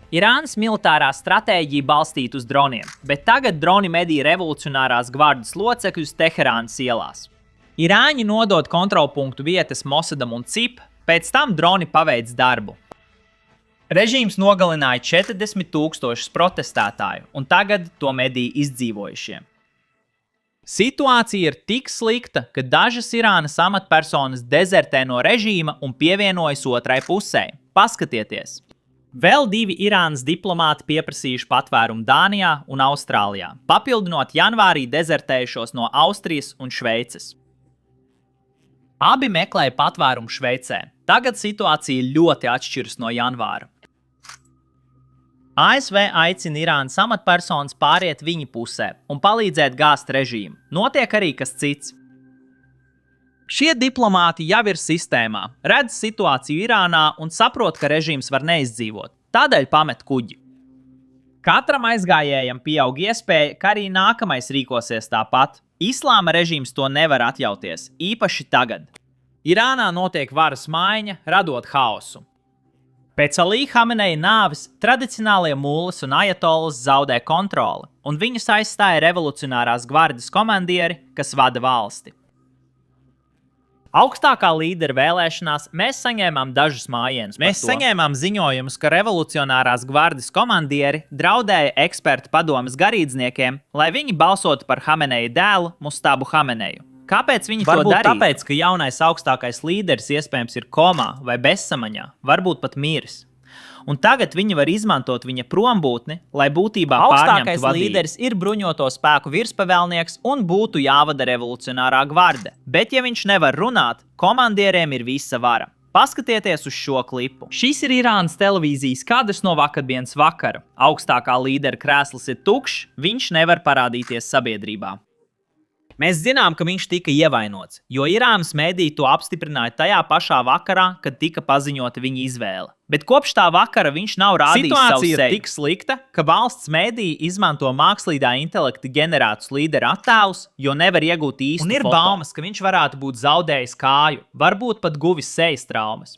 Irānas militārā stratēģija balstīta uz droniem, bet tagad droni medī revolucionārās gvardas locekļus Teherānas ielās. Irāņi nodod kontrolpunktu vietas Mosadam un CIP, pēc tam droni paveic darbu. Režīms nogalināja 40,000 protestētāju, un tagad to medī izdzīvojušie. Situācija ir tik slikta, ka dažas Irānas amatpersonas dezertē no režīma un pievienojas otrai pusē. Paskatieties! Vēl 2 Irānas diplomāti pieprasījuši patvērumu Dānijā un Austrālijā, papildinot janvārī dezertējušos no Austrijas un Šveices. Abi meklēja patvērumu Šveicē. Tagad situācija ļoti atšķiras no janvāra. ASV aicina Irānas amatpersonas pāriet viņa pusē un palīdzēt gāzt režīmu. Notiek arī kas cits. Šie diplomāti jau ir sistēmā, redz situāciju Irānā un saprot, ka režīms var neizdzīvot. Tādēļ pamet kuģi. Katram aizgājējam pieaug iespēja, ka arī nākamais rīkosies tāpat. Islāma režīms to nevar atļauties, īpaši tagad. Irānā notiek varas maiņa, radot haosu. Pēc Alī Hameneja nāves tradicionālie mullas un ajatolas zaudē kontroli, un viņus aizstāja revolucionārās gvardas komandieri, kas vada valsti. Augstākā līdera vēlēšanās mēs saņēmām dažus mājienus. Mēs saņēmām ziņojumus, ka revolucionārās gvardas komandieri draudēja ekspertu padomes garīdzniekiem, lai viņi balsotu par Hameneja dēlu Mustabu Hameneju. Kāpēc viņi to darīja? Tāpēc, ka jaunais augstākais līderis iespējams ir komā vai bezsamaņā, varbūt pat miris. Un tagad viņi var izmantot viņa prombūtni, lai būtībā augstākais līderis ir bruņoto spēku virspavēlnieks un būtu jāvada revolucionārā gvarde. Bet, ja viņš nevar runāt, komandieriem ir visa vara. Paskatieties uz šo klipu. Šis ir Irānas televīzijas kadrs no vakardienas vakara. Augstākā līdera krēsls ir tukšs, viņš nevar parādīties sabiedrībā. Mēs zinām, ka viņš tika ievainots, jo Irānas mēdīji to apstiprināja tajā pašā vakarā, kad tika paziņota viņa izvēle. Bet kopš tā vakara viņš nav rādījis savu seju. Situācija ir tik slikta, ka valsts mēdīji izmanto mākslīgā intelekta ģenerētus līderu attēlus, jo nevar iegūt īstu foto. Un ir baumas, ka viņš varētu būt zaudējis kāju, varbūt pat guvis sejas traumas.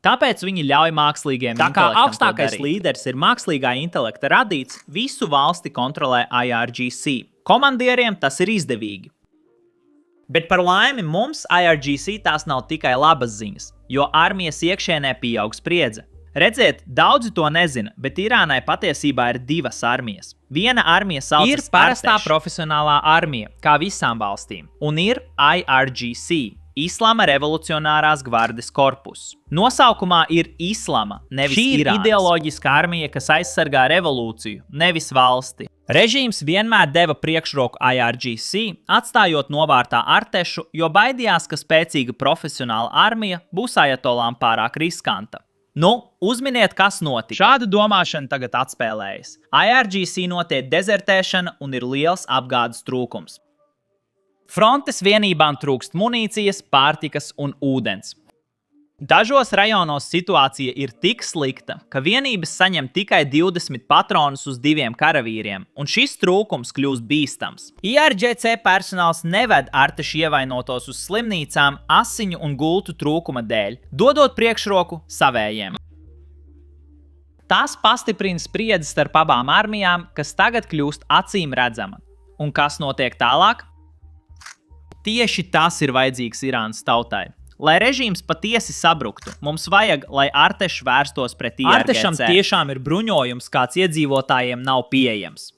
Tāpēc viņi ļauj mākslīgiem intelektam to darīt. Tā kā augstākais līderis ir mākslīgā intelekta radīts, visu valsti kontrolē IRGC. Komandieriem tas ir izdevīgi. Bet par laimi mums IRGC tās nav tikai labas ziņas, jo armijas iekšienē pieaug spriedze. Redziet, daudzi to nezina, bet Irānai patiesībā ir 2 armijas. Viena armija saucas parastā profesionālā armija, kā visām valstīm, un ir IRGC. Islama revolucionārās gvardes korpus. Nosaukumā ir Islama, nevis Irānas. Šī ir ideoloģiska armija, kas aizsargā revolūciju, nevis valsti. Režīms vienmēr deva priekšroku IRGC, atstājot novārtā Artešu, jo baidījās, ka spēcīga profesionāla armija būs ajatolām pārāk riskanta. Nu, uzminiet, kas notika. Šāda domāšana tagad atspēlējas. IRGC notiek dezertēšana un ir liels apgādes trūkums. Frontes vienībām trūkst munīcijas, pārtikas un ūdens. Dažos rajonos situācija ir tik slikta, ka vienības saņem tikai 20 patronus uz 2 karavīriem, un šis trūkums kļūst bīstams. IRGC personāls neved Artešu ievainotos uz slimnīcām asiņu un gultu trūkuma dēļ, dodot priekšroku savējiem. Tas pastiprina spriedzi starp abām armijām, kas tagad kļūst acīm redzama. Un kas notiek tālāk? Tieši tas ir vajadzīgs Irānas tautai. Lai režīms patiesi sabruktu, mums vajag, lai Artešs vērstos pret IRGC. Artešam tiešām ir bruņojums, kāds iedzīvotājiem nav pieejams.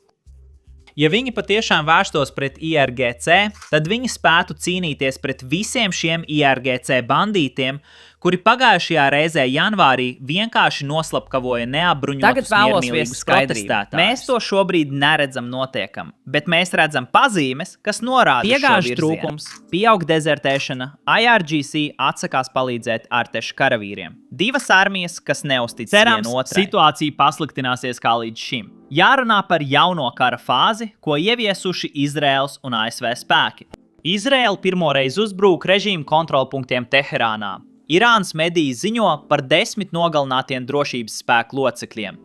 Ja viņi patiešām vērstos pret IRGC, tad viņi spētu cīnīties pret visiem šiem IRGC bandītiem, kuri pagājušajā reizē janvārī vienkārši noslapkavoja neapbruņotus miermīlīgus protestētājus. Mēs to šobrīd neredzam notiekam, bet mēs redzam pazīmes, kas norāda šo virzienu. Trūkums, pieaug dezertēšana, IRGC atsakās palīdzēt Arteša karavīriem. 2 armijas, kas neuztic vienotrai. Situācija pasliktināsies kā līdz šim. Jārunā par jauno kara fāzi, ko ieviesuši Izraels un ASV spēki. Izraela pirmoreiz uzbrūk režīmu kontrolpunktiem Teherānā. Irānas mediji ziņo par 10 nogalinātiem drošības spēku locekļiem.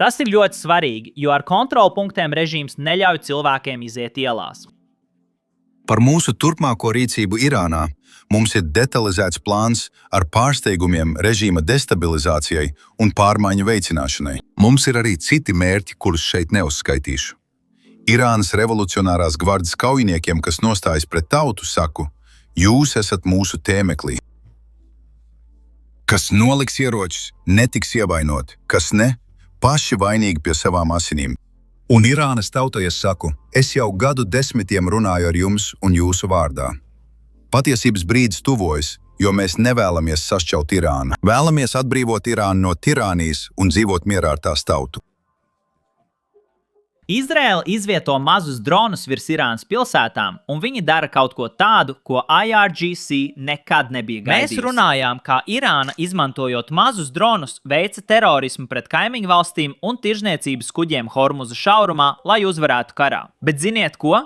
Tas ir ļoti svarīgi, jo ar kontrolpunktiem režīms neļauj cilvēkiem iziet ielās. Par mūsu turpmāko rīcību Irānā mums ir detalizēts plāns ar pārsteigumiem režīma destabilizācijai un pārmaiņu veicināšanai. Mums ir arī citi mērķi, kurus šeit neuzskaitīšu. Irānas revolucionārās gvardes kaujiniekiem, kas nostājas pret tautu, saku, jūs esat mūsu tēmeklī. Kas noliks ieročus, netiks ievainoti, kas ne, paši vainīgi pie savām asinīm. Un Irānas tautai es saku, es jau gadu desmitiem runāju ar jums un jūsu vārdā. Patiesības brīdis tuvojas, jo mēs nevēlamies sašķelt Irānu. Vēlamies atbrīvot Irānu no tirānijas un dzīvot mierā ar tās tautu. Izraēla izvieto mazus dronus virs Irānas pilsētām, un viņi dara kaut ko tādu, ko IRGC nekad nebija gaidījusi. Mēs runājām, kā Irāna, izmantojot mazus dronus, veica terorismu pret kaimiņu valstīm un tirzniecības kuģiem Hormuza šaurumā, lai uzvarētu karā. Bet ziniet ko?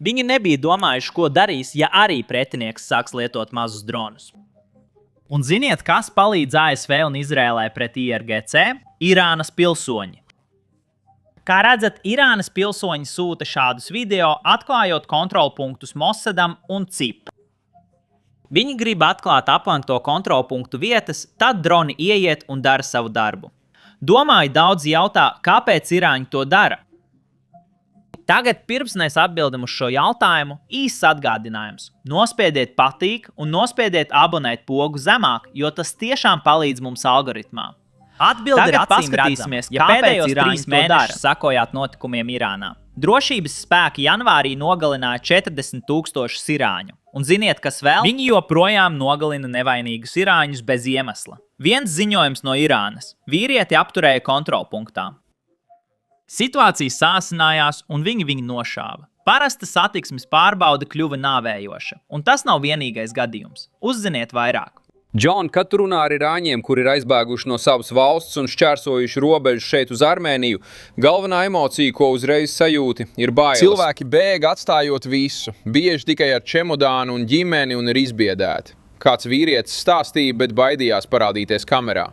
Viņi nebija domājuši, ko darīs, ja arī pretinieks sāks lietot mazus dronus. Un ziniet, kas palīdz ASV un Izrēlai pret IRGC? Irānas pilsoņi. Kā redzat, Irānas pilsoņi sūta šādus video, atklājot kontrolpunktus Mossadam un CIP. Viņi grib atklāt aplenkto kontrolpunktu vietas, tad droni ieiet un dara savu darbu. Domāju, daudzi jautā, kāpēc Irāņi to dara. Tagad, pirms mēs atbildam uz šo jautājumu, īsts atgādinājums. Nospiediet patīk un nospiediet abonēt pogu zemāk, jo tas tiešām palīdz mums algoritmā. Atbildi ir paskatīsimies, ja pēdējos 3 mēnešus sakojāt notikumiem Irānā. Drošības spēki janvārī nogalināja 40 000 irāņu. Un ziniet, kas vēl? Viņi joprojām nogalina nevainīgus irāņus bez iemesla. Viens ziņojums no Irānas. Vīrieti apturēja kontrolpunktā. Situācija sāsinājās un viņi nošāva. Parasta satiksmes pārbaude kļuva nāvējoša. Un tas nav vienīgais gadījums. Uzziniet vairāk. Džon, kad tu runā ar irāņiem, kuri ir aizbēguši no savas valsts un šķērsojuši robežu šeit uz Armēniju, galvenā emocija, ko uzreiz sajūti, ir bailes. Cilvēki bēg atstājot visu, bieži tikai ar čemodānu un ģimeni un ir izbiedēti. Kāds vīrietis stāstīja, bet baidījās parādīties kamerā.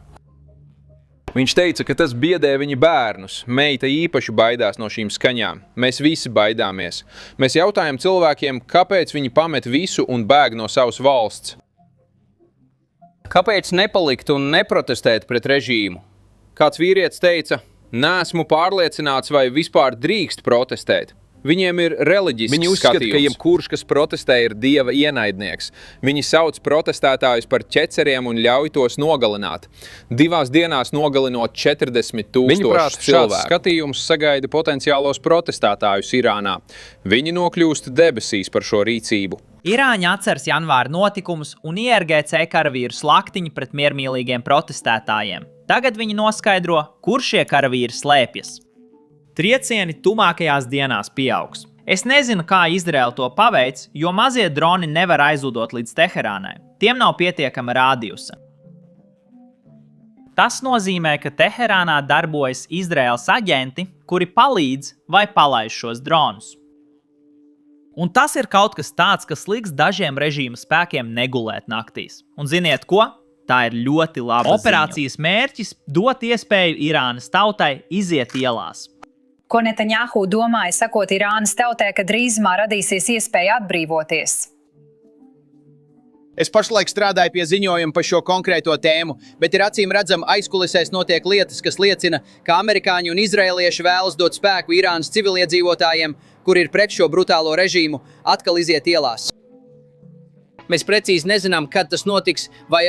Viņš teica, ka tas biedē viņa bērnus. Meita īpaši baidās no šīm skaņām. Mēs visi baidāmies. Mēs jautājam cilvēkiem, kāpēc viņi pamet visu un bēg no savas valsts. Kāpēc nepalikt un neprotestēt pret režīmu? Kāds vīrietis teica, neesmu pārliecināts, vai vispār drīkst protestēt. Viņiem ir reliģisks skatījums. Viņi uzskata, ka jebkurš, kas protestē, ir dieva ienaidnieks. Viņi sauc protestētājus par ķeceriem un ļauj tos nogalināt. 2 dienās nogalinot 40 000 cilvēku. Viņuprāt, šāds skatījums sagaida potenciālos protestētājus Irānā. Viņi nokļūst debesīs par šo rīcību. Irāņi atceras janvāra notikumus un IRGC karavīru slaktiņu pret miermīlīgiem protestētājiem. Tagad viņi noskaidro, kur šie karavīri slēpjas. Triecieni tuvākajās dienās pieaugs. Es nezinu, kā Izraēla to paveic, jo mazie droni nevar aizlidot līdz Teherānai. Tiem nav pietiekama radiusa. Tas nozīmē, ka Teherānā darbojas Izraēlas aģenti, kuri palīdz vai palaiž šos dronus. Un tas ir kaut kas tāds, kas liks dažiem režīma spēkiem negulēt naktīs. Un ziniet ko? Tā ir ļoti laba operācijas mērķis dot iespēju Irānas tautai iziet ielās. Ko Netanjahu domāja, sakot Irānas tautai, ka drīzumā radīsies iespēja atbrīvoties? Es pašlaik strādāju pie ziņojuma par šo konkrēto tēmu, bet ir acīm redzama aizkulisēs notiek lietas, kas liecina, ka amerikāņi un izraēlieši vēlas dot spēku Irānas civiliedzīvotājiem, kuri ir pret šo brutālo režīmu, atkal iziet ielās. Mēs precīzi nezinām, kad tas notiks, vai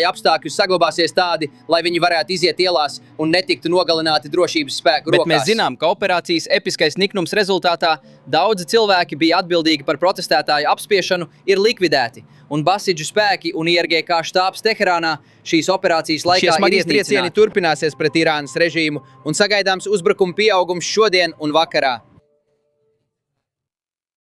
apstākļi saglabāsies tādi, lai viņi varētu iziet ielās un netiktu nogalināti drošības spēku rokās. Bet mēs zinām, ka operācijas episkais niknums rezultātā daudzi cilvēki bija atbildīgi par protestētāju apspiešanu, ir likvidēti. Un Basidžu spēki un IRGK štābs Teherānā šīs operācijas laikā ir iznīcināti. Triecieni turpināsies pret Irānas režīmu un sagaidāms uzbrukuma pieaugums šodien un vakarā.